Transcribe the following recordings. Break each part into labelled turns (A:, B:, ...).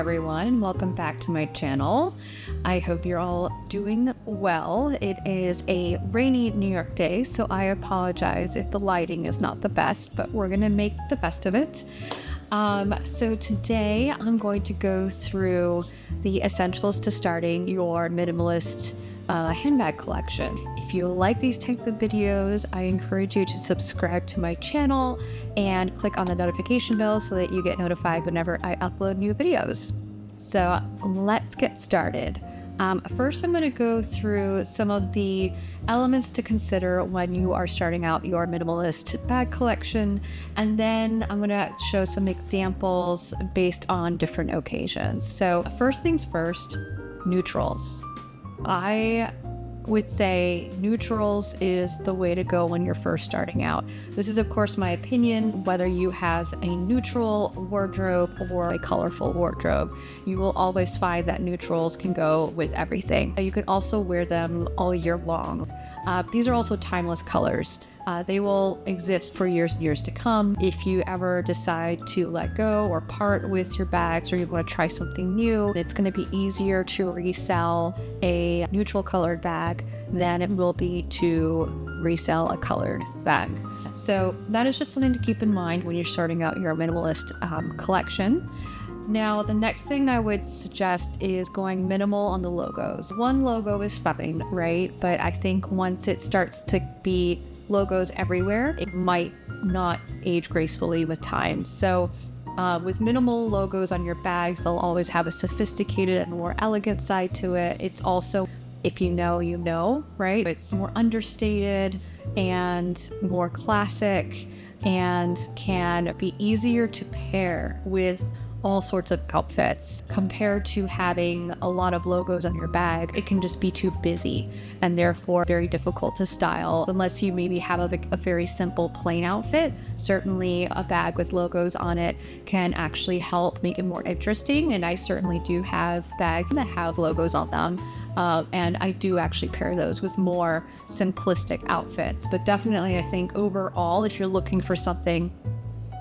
A: everyone, and welcome back to my channel. I hope you're all doing well. It is a rainy New York day, so I apologize if the lighting is not the best, but we're gonna make the best of it. So today I'm going to go through the essentials to starting your minimalist handbag collection. If you like these type of videos, I encourage you to subscribe to my channel and click on the notification bell so that you get notified whenever I upload new videos. So let's get started. First, I'm going to go through some of the elements to consider when you are starting out your minimalist bag collection, and then I'm going to show some examples based on different occasions. So first things first, neutrals. I would say neutrals is the way to go when you're first starting out. This is of course my opinion. Whether you have a neutral wardrobe or a colorful wardrobe, you will always find that neutrals can go with everything. You can also wear them all year long. These are also timeless colors. They will exist for years and years to come. If you ever decide to let go or part with your bags, or you want to try something new, it's going to be easier to resell a neutral colored bag than it will be to resell a colored bag. So that is just something to keep in mind when you're starting out your minimalist collection. Now, the next thing I would suggest is going minimal on the logos. One logo is fine, right? But I think once it starts to be logos everywhere, it might not age gracefully with time. So with minimal logos on your bags, they'll always have a sophisticated and more elegant side to it. It's also, if you know, you know, right? It's more understated and more classic and can be easier to pair with all sorts of outfits. Compared to having a lot of logos on your bag, it can just be too busy and therefore very difficult to style unless you maybe have a very simple plain outfit. Certainly a bag with logos on it can actually help make it more interesting, and I certainly do have bags that have logos on them. And I do actually pair those with more simplistic outfits. But definitely I think overall, if you're looking for something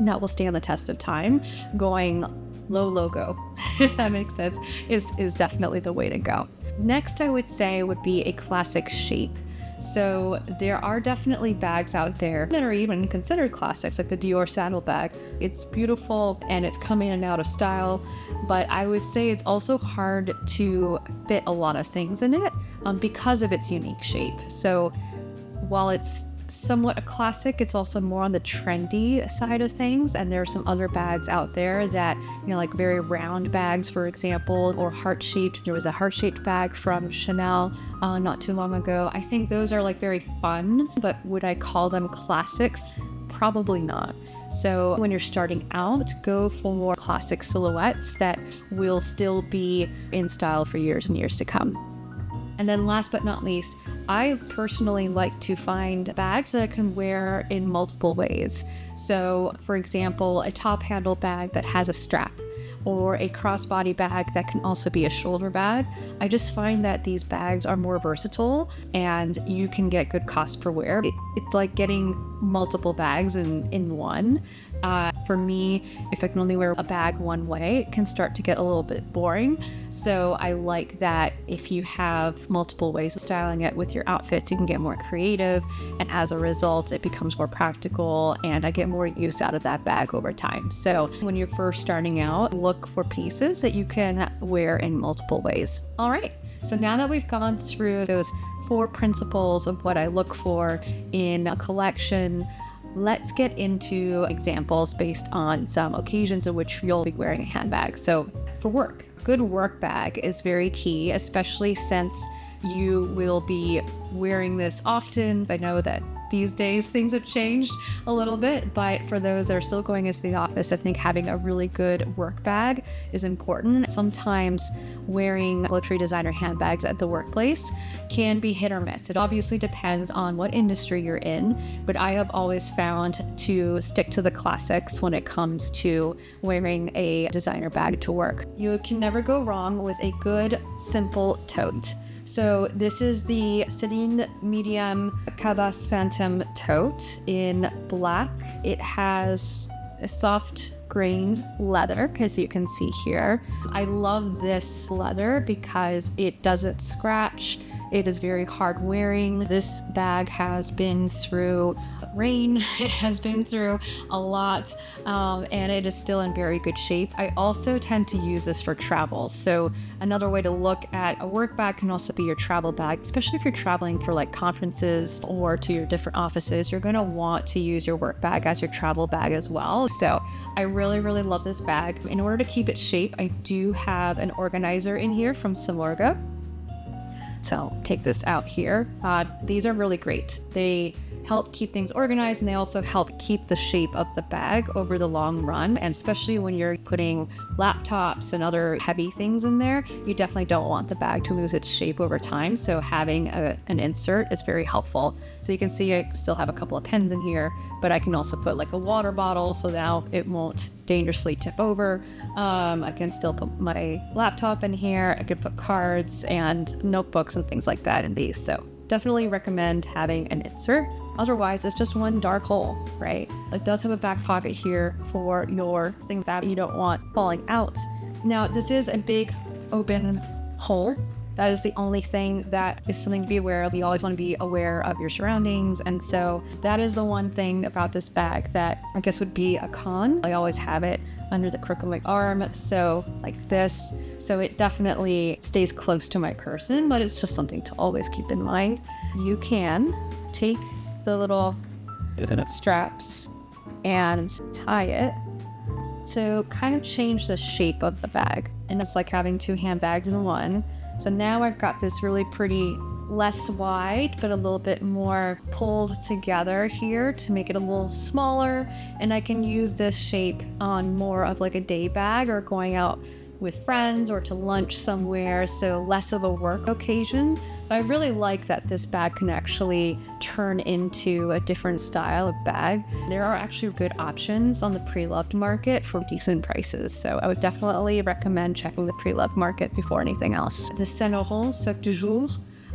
A: that will stand the test of time, going low logo, if that makes sense, is definitely the way to go. Next, I would say would be a classic shape. So there are definitely bags out there that are even considered classics, like the Dior saddlebag. It's beautiful and it's come in and out of style, but I would say it's also hard to fit a lot of things in it because of its unique shape. So while it's somewhat a classic, it's also more on the trendy side of things, and there are some other bags out there that, you know, like very round bags, for example, or heart-shaped. There was a heart-shaped bag from Chanel not too long ago. I think those are like very fun, but would I call them classics? Probably not. So when you're starting out, go for classic silhouettes that will still be in style for years and years to come. And then last but not least, I personally like to find bags that I can wear in multiple ways. So for example, a top handle bag that has a strap, or a crossbody bag that can also be a shoulder bag. I just find that these bags are more versatile and you can get good cost per wear. It's like getting multiple bags in one. For me, if I can only wear a bag one way, it can start to get a little bit boring. So I like that if you have multiple ways of styling it with your outfits, you can get more creative, and as a result, it becomes more practical and I get more use out of that bag over time. So when you're first starting out, look for pieces that you can wear in multiple ways. All right, so now that we've gone through those 4 principles of what I look for in a collection, let's get into examples based on some occasions in which you'll be wearing a handbag. So for work, good work bag is very key, especially since you will be wearing this often. I know that these days things have changed a little bit, but for those that are still going into the office, I think having a really good work bag is important. Sometimes wearing luxury designer handbags at the workplace can be hit or miss. It obviously depends on what industry you're in, but I have always found to stick to the classics when it comes to wearing a designer bag to work. You can never go wrong with a good, simple tote. So this is the Celine Medium Cabas Phantom tote in black. It has a soft grain leather, as you can see here. I love this leather because it doesn't scratch. It is very hard wearing. This bag has been through rain, it has been through a lot, and it is still in very good shape. I also tend to use this for travel. So another way to look at a work bag can also be your travel bag, especially if you're traveling for like conferences or to your different offices. You're gonna want to use your work bag as your travel bag as well. So I really, really love this bag. In order to keep its shape, I do have an organizer in here from Simorga. So take this out here. These are really great. They help keep things organized, and they also help keep the shape of the bag over the long run. And especially when you're putting laptops and other heavy things in there, you definitely don't want the bag to lose its shape over time. So having an insert is very helpful. So you can see I still have a couple of pens in here, but I can also put like a water bottle, so now it won't dangerously tip over. I can still put my laptop in here. I could put cards and notebooks and things like that in these. So definitely recommend having an insert. Otherwise, it's just one dark hole, right? It does have a back pocket here for your things that you don't want falling out. Now, this is a big open hole. That is the only thing that is something to be aware of. You always want to be aware of your surroundings. And so that is the one thing about this bag that I guess would be a con. I always have it under the crook of my arm, so like this. So it definitely stays close to my person, but it's just something to always keep in mind. You can take the little straps and tie it to kind of change the shape of the bag. And it's like having two handbags in one. So now I've got this really pretty, less wide, but a little bit more pulled together here to make it a little smaller. And I can use this shape on more of like a day bag or going out with friends or to lunch somewhere, so less of a work occasion. But I really like that this bag can actually turn into a different style of bag. There are actually good options on the pre-loved market for decent prices, so I would definitely recommend checking the pre-loved market before anything else. The Saint Laurent Sac du Jour,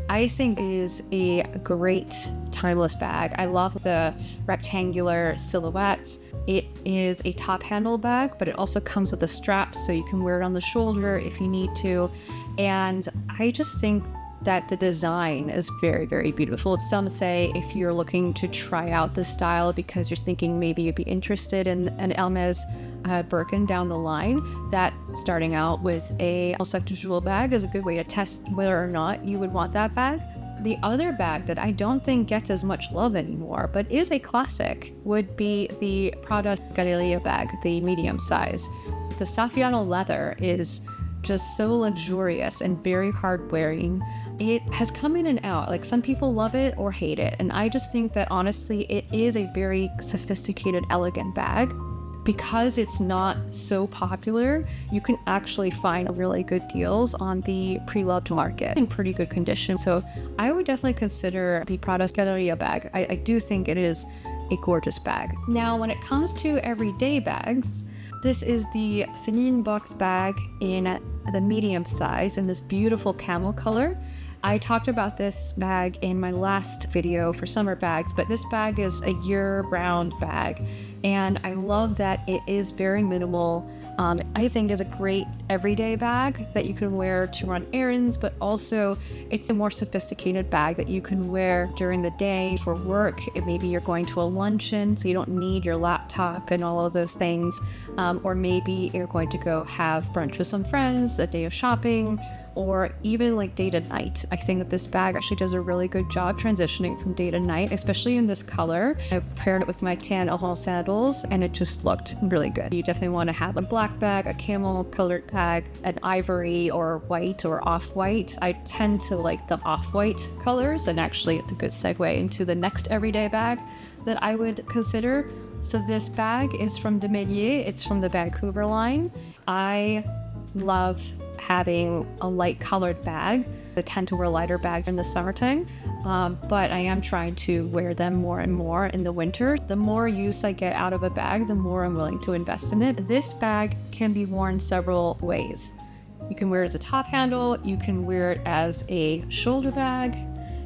A: I think, is a great timeless bag. I love the rectangular silhouette. It is a top handle bag, but it also comes with a strap, so you can wear it on the shoulder if you need to. And I just think that the design is very, very beautiful. Some say if you're looking to try out the style because you're thinking maybe you'd be interested in an Hermès Birkin down the line, that starting out with a Sac du Jour bag is a good way to test whether or not you would want that bag. The other bag that I don't think gets as much love anymore, but is a classic, would be the Prada Galleria bag, the medium size. The Saffiano leather is just so luxurious and very hard wearing. It has come in and out. Like, some people love it or hate it. And I just think that honestly, it is a very sophisticated, elegant bag. Because it's not so popular, you can actually find really good deals on the pre-loved market in pretty good condition. So I would definitely consider the Prada Galleria bag. I do think it is a gorgeous bag. Now, when it comes to everyday bags, this is the Celine box bag in the medium size in this beautiful camel color. I talked about this bag in my last video for summer bags, but this bag is a year-round bag, and I love that it is very minimal. I think is a great everyday bag that you can wear to run errands, but also it's a more sophisticated bag that you can wear during the day for work. Maybe you're going to a luncheon, so you don't need your laptop and all of those things, or maybe you're going to go have brunch with some friends, a day of shopping, or even like day to night. I think that this bag actually does a really good job transitioning from day to night, especially in this color. I've paired it with my tan Oran sandals, and it just looked really good. You definitely want to have a black bag, a camel colored bag, an ivory or white or off-white. I tend to like the off-white colors, and actually it's a good segue into the next everyday bag that I would consider. So this bag is from De Mélier. It's from the Vancouver line. I love having a light colored bag. I tend to wear lighter bags in the summertime, but I am trying to wear them more and more in the winter. The more use I get out of a bag, the more I'm willing to invest in it. This bag can be worn several ways. You can wear it as a top handle, you can wear it as a shoulder bag,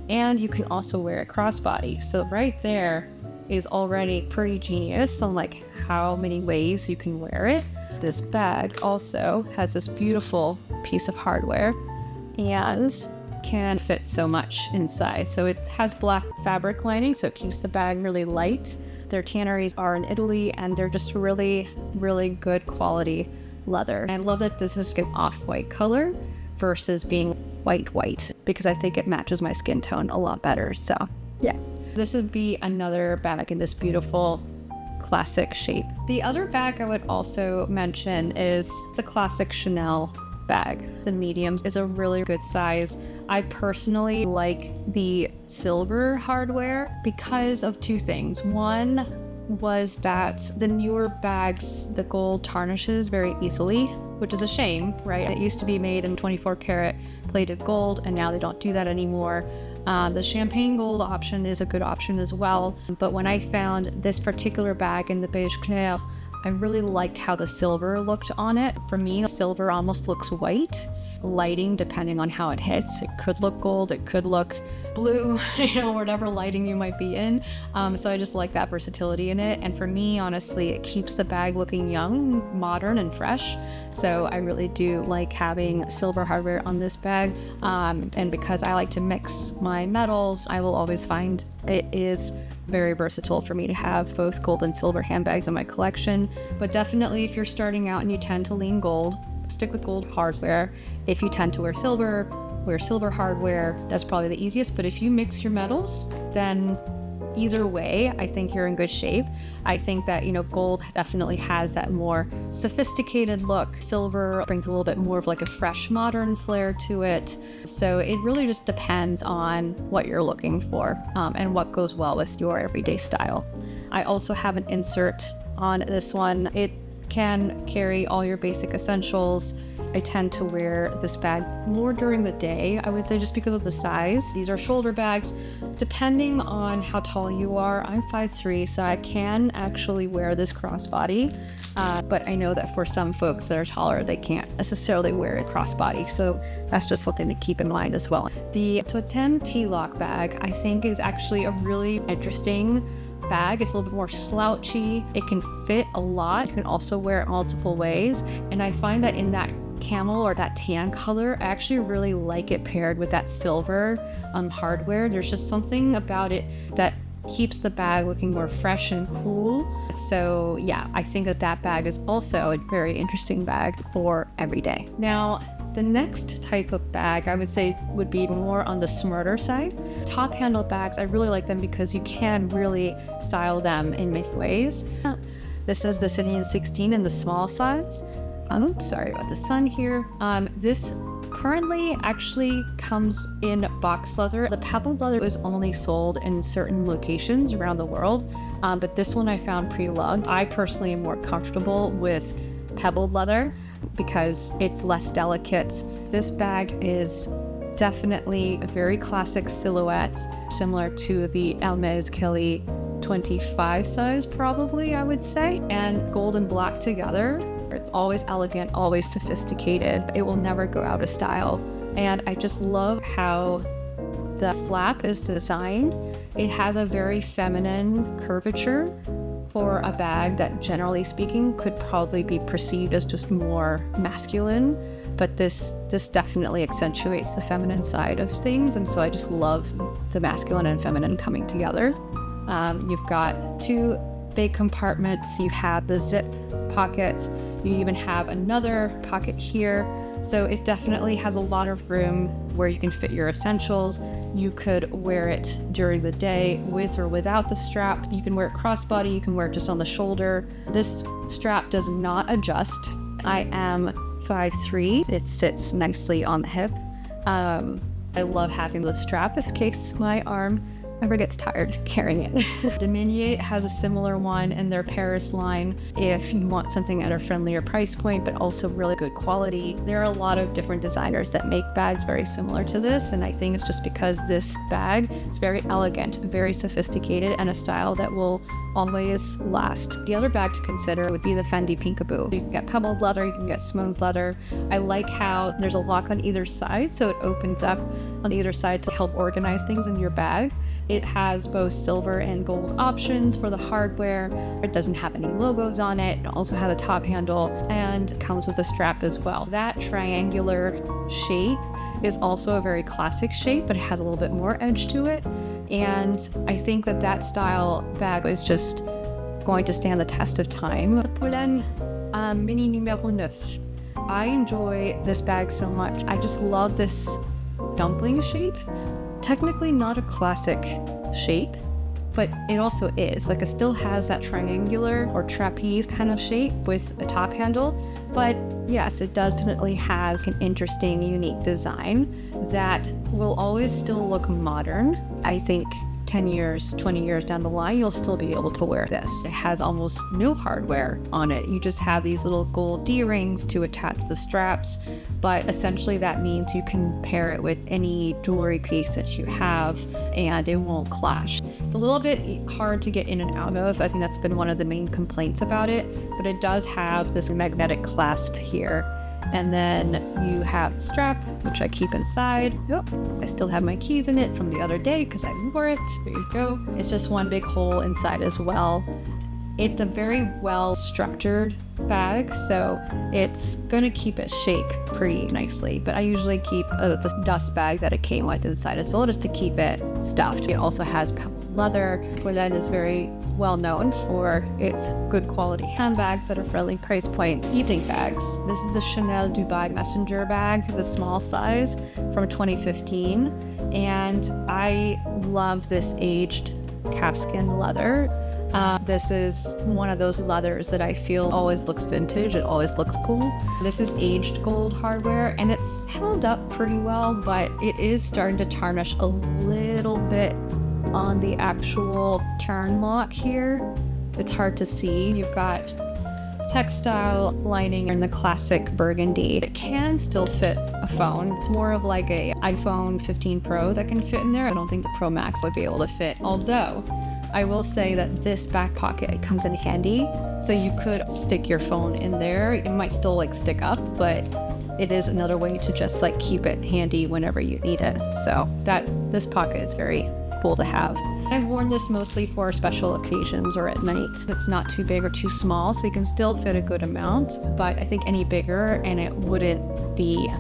A: and you can also wear it crossbody. So right there, is already pretty genius on like how many ways you can wear it. This bag also has this beautiful piece of hardware and can fit so much inside. So it has black fabric lining, so it keeps the bag really light. Their tanneries are in Italy, and they're just really, really good quality leather. And I love that this is an off-white color versus being white, because I think it matches my skin tone a lot better. So yeah, this would be another bag in this beautiful classic shape. The other bag I would also mention is the classic Chanel bag. The medium is a really good size. I personally like the silver hardware because of two things. One was that the newer bags, the gold tarnishes very easily, which is a shame, right? It used to be made in 24 karat plated gold, and now they don't do that anymore. The champagne gold option is a good option as well, but when I found this particular bag in the beige clair, I really liked how the silver looked on it. For me, silver almost looks white. Lighting, depending on how it hits, it could look gold, it could look blue, whatever lighting you might be in. So I just like that versatility in it. And for me, honestly, it keeps the bag looking young, modern, and fresh. So I really do like having silver hardware on this bag. And because I like to mix my metals, I will always find it is very versatile for me to have both gold and silver handbags in my collection. But definitely, if you're starting out and you tend to lean gold, stick with gold hardware. If you tend to wear silver hardware. That's probably the easiest. But if you mix your metals, then either way, I think you're in good shape. I think that, gold definitely has that more sophisticated look. Silver brings a little bit more of like a fresh, modern flair to it. So it really just depends on what you're looking for and what goes well with your everyday style. I also have an insert on this one. It can carry all your basic essentials. I tend to wear this bag more during the day, I would say, just because of the size. These are shoulder bags. Depending on how tall you are, I'm 5'3", so I can actually wear this crossbody. But I know that for some folks that are taller, they can't necessarily wear it crossbody. So that's just something to keep in mind as well. The Totem T-Lock bag, I think, is actually a really interesting bag. It's a little bit more slouchy. It can fit a lot. You can also wear it multiple ways. And I find that in that camel or that tan color, I actually really like it paired with that silver hardware. There's just something about it that keeps the bag looking more fresh and cool. So yeah, I think that bag is also a very interesting bag for every day. Now, the next type of bag I would say would be more on the smarter side. Top handle bags, I really like them because you can really style them in many ways. This is the City 16 in the small size. Sorry about the sun here. This currently actually comes in box leather. The pebbled leather is only sold in certain locations around the world, but this one I found pre-loved. I personally am more comfortable with pebbled leather because it's less delicate. This bag is definitely a very classic silhouette, similar to the Hermès Kelly 25 size, probably, I would say, and gold and black together. It's always elegant, always sophisticated. It will never go out of style. And I just love how the flap is designed. It has a very feminine curvature for a bag that, generally speaking, could probably be perceived as just more masculine. But this definitely accentuates the feminine side of things. And so I just love the masculine and feminine coming together. You've got two big compartments. You have the zip pocket. You even have another pocket here. So it definitely has a lot of room where you can fit your essentials. You could wear it during the day with or without the strap. You can wear it crossbody. You can wear it just on the shoulder. This strap does not adjust. I am 5'3". It sits nicely on the hip. I love having the strap in case my arm ever gets tired carrying it. Dominier has a similar one in their Paris line if you want something at a friendlier price point, but also really good quality. There are a lot of different designers that make bags very similar to this, and I think it's just because this bag is very elegant, very sophisticated, and a style that will always last. The other bag to consider would be the Fendi Peekaboo. You can get pebbled leather, you can get smooth leather. I like how there's a lock on either side, so it opens up on either side to help organize things in your bag. It has both silver and gold options for the hardware. It doesn't have any logos on it. It also has a top handle and comes with a strap as well. That triangular shape is also a very classic shape, but it has a little bit more edge to it. And I think that that style bag is just going to stand the test of time. Mini numéro 9. I enjoy this bag so much. I just love this dumpling shape. Technically not a classic shape, but it also is. Like, it still has that triangular or trapeze kind of shape with a top handle. But yes, it definitely has an interesting, unique design that will always still look modern. I think 10 years, 20 years down the line, you'll still be able to wear this. It has almost no hardware on it. You just have these little gold D-rings to attach the straps, but essentially that means you can pair it with any jewelry piece that you have and it won't clash. It's a little bit hard to get in and out of. I think that's been one of the main complaints about it, but it does have this magnetic clasp here. And then you have the strap, which I keep inside. Yep, I still have my keys in it from the other day because I wore it. There you go. It's just one big hole inside as well. It's a very well structured bag, so it's gonna keep its shape pretty nicely. But I usually keep the dust bag that it came with inside as well, just to keep it stuffed. It also has leather, where that is very well known for its good quality handbags at a friendly price point. Evening bags. This is the Chanel Dubai Messenger bag, the small size from 2015. And I love this aged calfskin leather. This is one of those leathers that I feel always looks vintage. It always looks cool. This is aged gold hardware and it's held up pretty well, but it is starting to tarnish a little bit on the actual turn lock here. It's hard to see. You've got textile lining in the classic burgundy. It can still fit a phone. It's more of like a iPhone 15 Pro that can fit in there. I don't think the Pro Max would be able to fit, although I will say that this back pocket comes in handy, so you could stick your phone in there. It might still like stick up, but it is another way to just like keep it handy whenever you need it. So this pocket is very cool to have. I've worn this mostly for special occasions or at night. It's not too big or too small, so you can still fit a good amount, but I think any bigger and it wouldn't be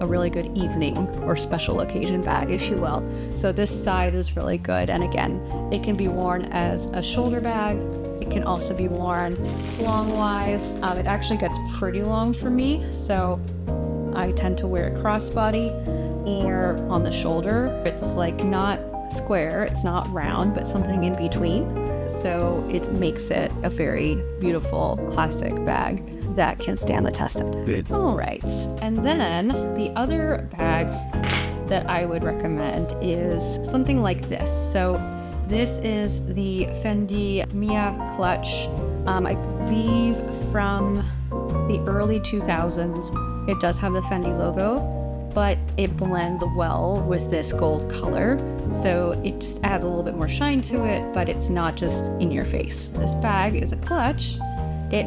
A: a really good evening or special occasion bag, if you will. So this side is really good, and again, it can be worn as a shoulder bag. It can also be worn long-wise. It actually gets pretty long for me, so I tend to wear it crossbody or on the shoulder. It's like not square, it's not round, but something in between. So it makes it a very beautiful classic bag that can stand the test of time. All right, and then the other bag that I would recommend is something like this. So this is the Fendi Mia clutch. I believe from the early 2000s. It does have the Fendi logo, but it blends well with this gold color. So it just adds a little bit more shine to it, but it's not just in your face. This bag is a clutch. It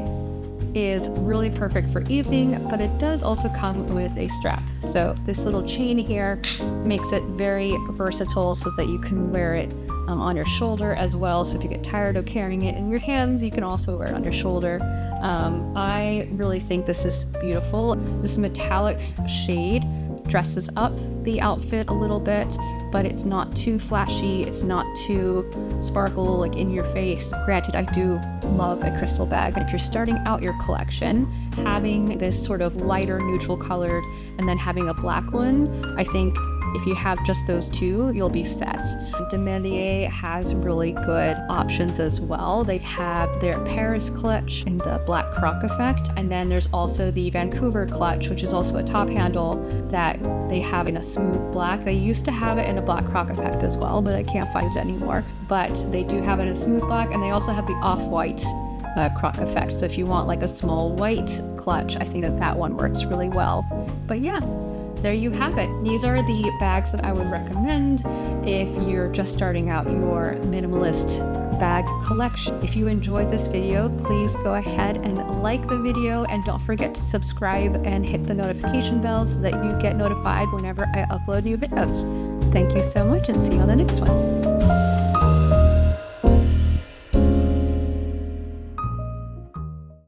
A: is really perfect for evening, but it does also come with a strap. So this little chain here makes it very versatile so that you can wear it on your shoulder as well. So if you get tired of carrying it in your hands, you can also wear it on your shoulder. I really think this is beautiful. This metallic shade dresses up the outfit a little bit, but it's not too flashy, it's not too sparkle like in your face. Granted, I do love a crystal bag. If you're starting out your collection, having this sort of lighter neutral colored and then having a black one, I think if you have just those two, you'll be set. Demalia has really good options as well. They have their Paris clutch in the black croc effect, and then there's also the Vancouver clutch, which is also a top handle that they have in a smooth black. They used to have it in a black croc effect as well, but I can't find it anymore. But they do have it in a smooth black, and they also have the off-white croc effect. So if you want like a small white clutch, I think that one works really well. But yeah, there you have it. These are the bags that I would recommend if you're just starting out your minimalist bag collection. If you enjoyed this video, please go ahead and like the video, and don't forget to subscribe and hit the notification bell so that you get notified whenever I upload new videos. Thank you so much, and see you on the next one.